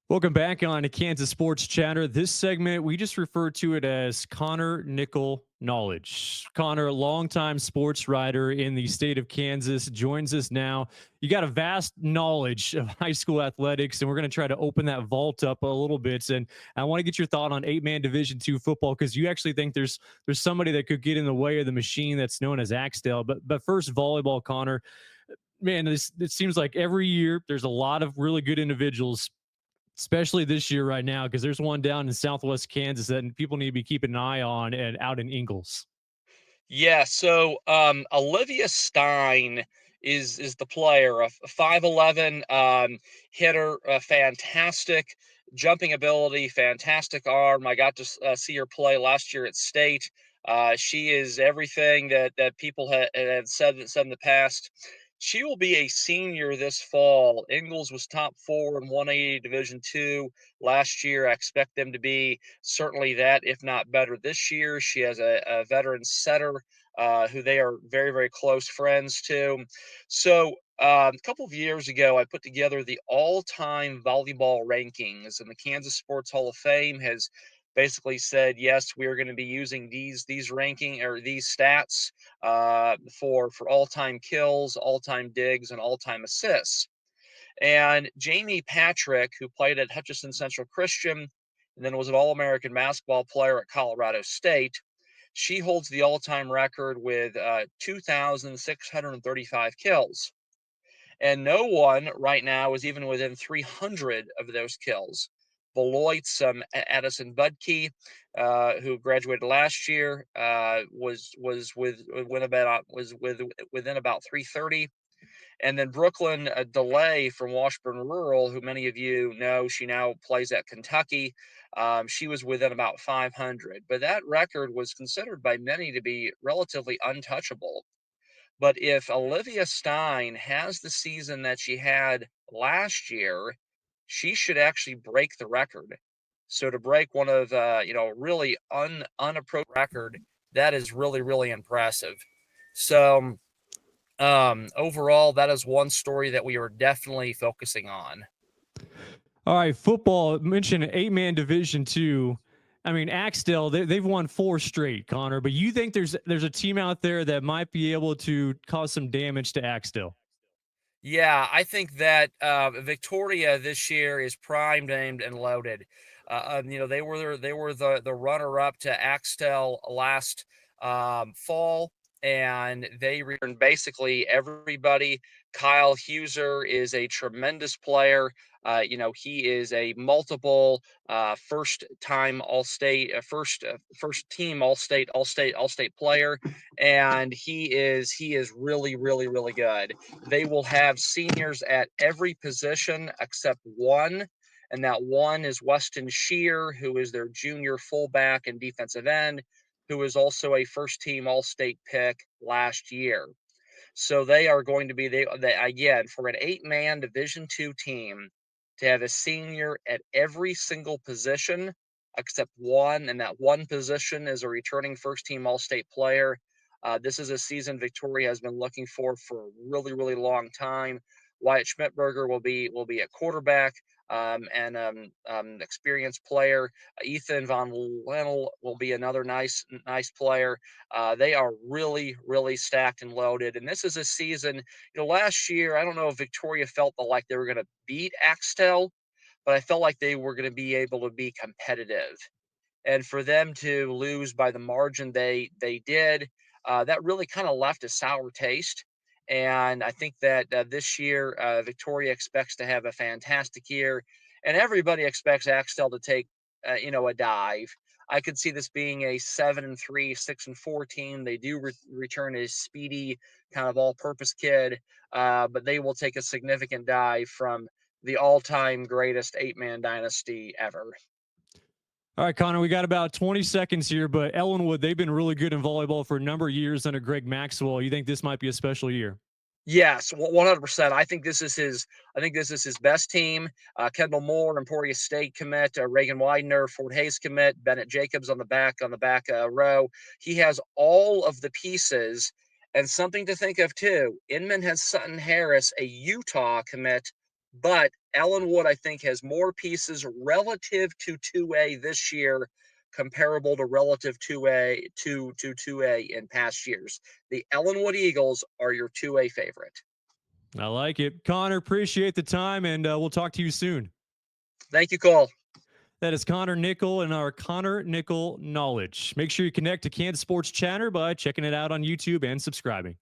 Welcome back on to Kansas Sports Chatter. This segment, we just refer to it as Conor Nicholl Knowledge. Connor, longtime sports writer in the state of Kansas, joins us now. You got a vast knowledge of high school athletics, and we're going to try to open that vault up a little bit. And I want to get your thought on eight-man Division II football because you actually think there's somebody that could get in the way of the machine that's known as Axtell. But first, volleyball, Connor. Man, it seems like every year there's a lot of really good individuals, especially this year right now, because there's one down in Southwest Kansas that people need to be keeping an eye on and out in Ingalls. Yeah, so Olivia Stein is the player, a 5'11" hitter, fantastic jumping ability, fantastic arm. I got to see her play last year at state. She is everything that people had said in the past. She will be a senior this fall. Ingalls was top four in 180 Division II last year. I expect them to be certainly that, if not better, this year. She has a veteran setter who they are very, very close friends to. So, a couple of years ago, I put together the all-time volleyball rankings, and the Kansas Sports Hall of Fame has basically said, yes, we are going to be using these ranking or these stats for all-time kills, all-time digs, and all-time assists. And Jamie Patrick, who played at Hutchinson Central Christian and then was an All-American basketball player at Colorado State, she holds the all-time record with 2,635 kills. And no one right now is even within 300 of those kills. Beloit's Addison Budke, who graduated last year, was with about was with within about 330. And then Brooklyn DeLay from Washburn Rural, who many of you know, she now plays at Kentucky. She was within about 500, but that record was considered by many to be relatively untouchable. But if Olivia Stein has the season that she had last year, she should actually break the record. So to break one of really unapproached record, that is really really impressive. So overall, that is one story that we are definitely focusing on. All right, football. Mentioned eight-man Division II. I mean, Axtell, they've won four straight, Connor. But you think there's a team out there that might be able to cause some damage to Axtell? Yeah, I think that Victoria this year is primed, aimed, and loaded. They were the runner up to Axtell last fall, and they returned basically everybody. Kyle Huser is a tremendous player. He is a multiple first time All State, first team All State player, and he is really really really good. They will have seniors at every position except one, and that one is Weston Shear, who is their junior fullback and defensive end, who is also a first team All State pick last year. So they are going to be they again for an 8-man Division II team to have a senior at every single position except one, and that one position is a returning first team All State player. This is a season Victoria has been looking for a really really long time. Wyatt Schmidberger will be a quarterback and experienced player. Ethan Von Lennel will be another nice player. They are really, really stacked and loaded. And this is a season, last year, I don't know if Victoria felt like they were going to beat Axtell, but I felt like they were going to be able to be competitive. And for them to lose by the margin they did, that really kind of left a sour taste. And I think that this year, Victoria expects to have a fantastic year, and everybody expects Axtell to take, a dive. I could see this being a 7-3, 6-4 team. They do return a speedy, kind of all-purpose kid, but they will take a significant dive from the all-time greatest eight-man dynasty ever. All right, Connor, we got about 20 seconds here, but Ellinwood, they've been really good in volleyball for a number of years under Greg Maxwell. You think this might be a special year? Yes, 100%. I think this is his best team. Kendall Moore, Emporia State commit, Reagan Widener, Fort Hays commit, Bennett Jacobs on the back row. He has all of the pieces, and something to think of too. Inman has Sutton Harris, a Utah commit, but Ellinwood, I think, has more pieces relative to 2A this year, comparable to relative 2A in past years. The Ellinwood Eagles are your 2A favorite. I like it. Connor, appreciate the time, and we'll talk to you soon. Thank you, Cole. That is Conor Nicholl and our Conor Nicholl Knowledge. Make sure you connect to Kansas Sports Chatter by checking it out on YouTube and subscribing.